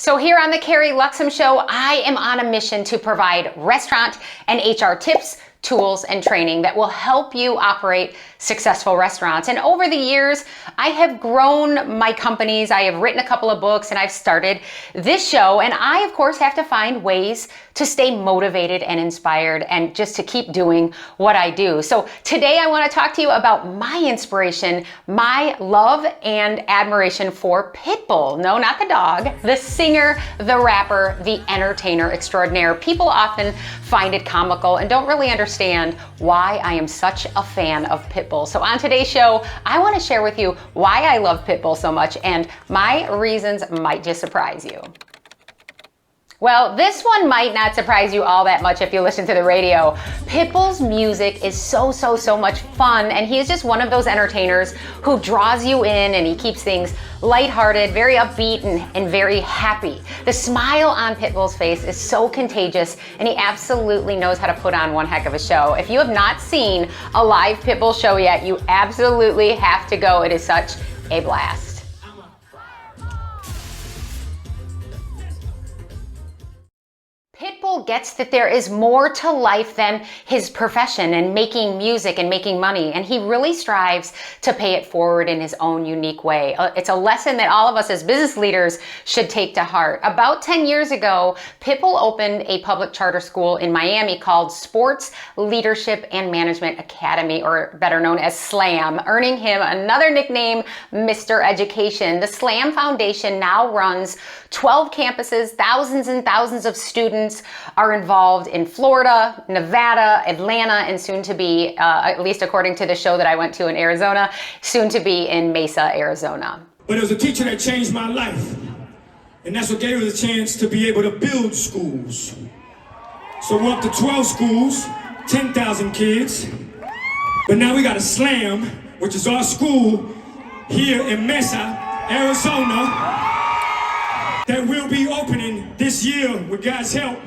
So here on the Carrie Luxem Show, I am on a mission to provide restaurant and HR tips, tools, and training that will help you operate successful restaurants. And over the years, I have grown my companies, I have written a couple of books, and I've started this show. And I, of course, have to find ways to stay motivated and inspired and just to keep doing what I do. So today I want to talk to you about my inspiration, my love and admiration for Pitbull. No, not the dog, the singer, the rapper, the entertainer extraordinaire. People often find it comical and don't really understand why I am such a fan of Pitbull. So on today's show, I want to share with you why I love Pitbull so much, and my reasons might just surprise you. Well, this one might not surprise you all that much if you listen to the radio. Pitbull's music is so much fun, and he is just one of those entertainers who draws you in, and he keeps things lighthearted, very upbeat, and very happy. The smile on Pitbull's face is so contagious, and he absolutely knows how to put on one heck of a show. If you have not seen a live Pitbull show yet, you absolutely have to go. It is such a blast. Pitbull gets that there is more to life than his profession and making music and making money, and he really strives to pay it forward in his own unique way. It's a lesson that all of us as business leaders should take to heart. About 10 years ago, Pitbull opened a public charter school in Miami called Sports Leadership and Management Academy, or better known as SLAM, earning him another nickname, Mr. Education. The SLAM Foundation now runs 12 campuses, thousands and thousands of students are involved in Florida, Nevada, Atlanta, and soon to be, at least according to the show that I went to in Arizona, soon to be in Mesa, Arizona. But it was a teacher that changed my life. And that's what gave us a chance to be able to build schools. So we're up to 12 schools, 10,000 kids. But now we got a SLAM, which is our school here in Mesa, Arizona, that will be opening this year with God's help.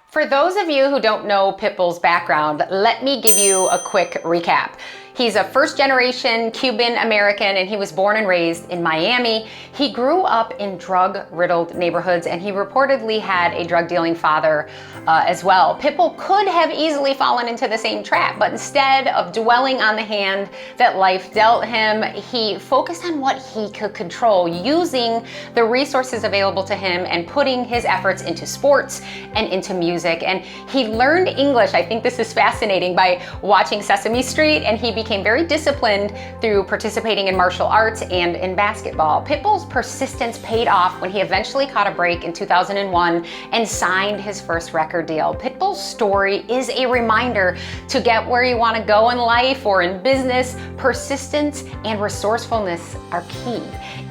For those of you who don't know Pitbull's background, let me give you a quick recap. He's a first-generation Cuban American, and he was born and raised in Miami. He grew up in drug-riddled neighborhoods, and he reportedly had a drug-dealing father as well. Pitbull could have easily fallen into the same trap, but instead of dwelling on the hand that life dealt him, he focused on what he could control, using the resources available to him and putting his efforts into sports and into music. And he learned English, I think this is fascinating, by watching Sesame Street, and he became very disciplined through participating in martial arts and in basketball. Pitbull's persistence paid off when he eventually caught a break in 2001 and signed his first record deal. Pitbull's story is a reminder to get where you want to go in life or in business. Persistence and resourcefulness are key.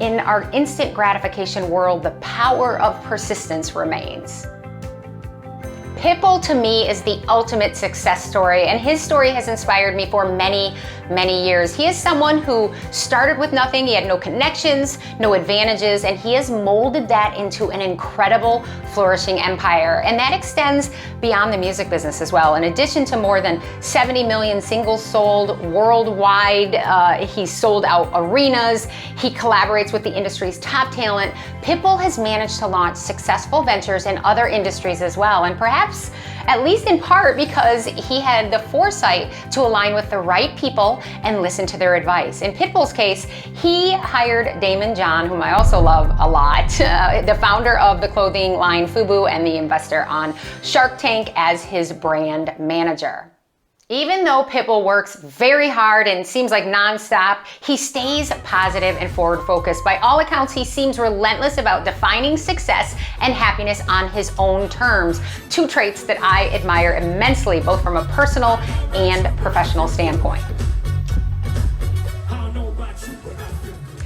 In our instant gratification world, the power of persistence remains. Pitbull to me is the ultimate success story, and his story has inspired me for many years. He is someone who started with nothing. He had no connections, no advantages, and he has molded that into an incredible, flourishing empire. And that extends beyond the music business as well. In addition to more than 70 million singles sold worldwide, he's sold out arenas, he collaborates with the industry's top talent. Pitbull has managed to launch successful ventures in other industries as well, and perhaps at least in part because he had the foresight to align with the right people and listen to their advice. In Pitbull's case, he hired Damon John, whom I also love a lot, the founder of the clothing line FUBU and the investor on Shark Tank, as his brand manager. Even though Pitbull works very hard and seems like nonstop, he stays positive and forward-focused. By all accounts, he seems relentless about defining success and happiness on his own terms, two traits that I admire immensely, both from a personal and professional standpoint.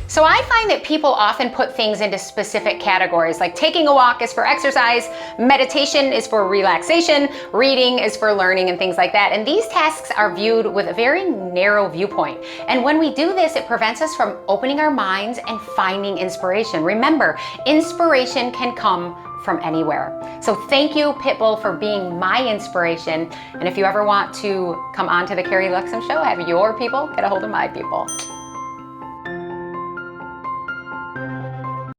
So I find that people often put things into specific categories, like taking a walk is for exercise, meditation is for relaxation, reading is for learning, and things like that. And these tasks are viewed with a very narrow viewpoint. And when we do this, it prevents us from opening our minds and finding inspiration. Remember, inspiration can come from anywhere. So thank you, Pitbull, for being my inspiration. And if you ever want to come on to the Carrie Luxem Show, have your people get a hold of my people.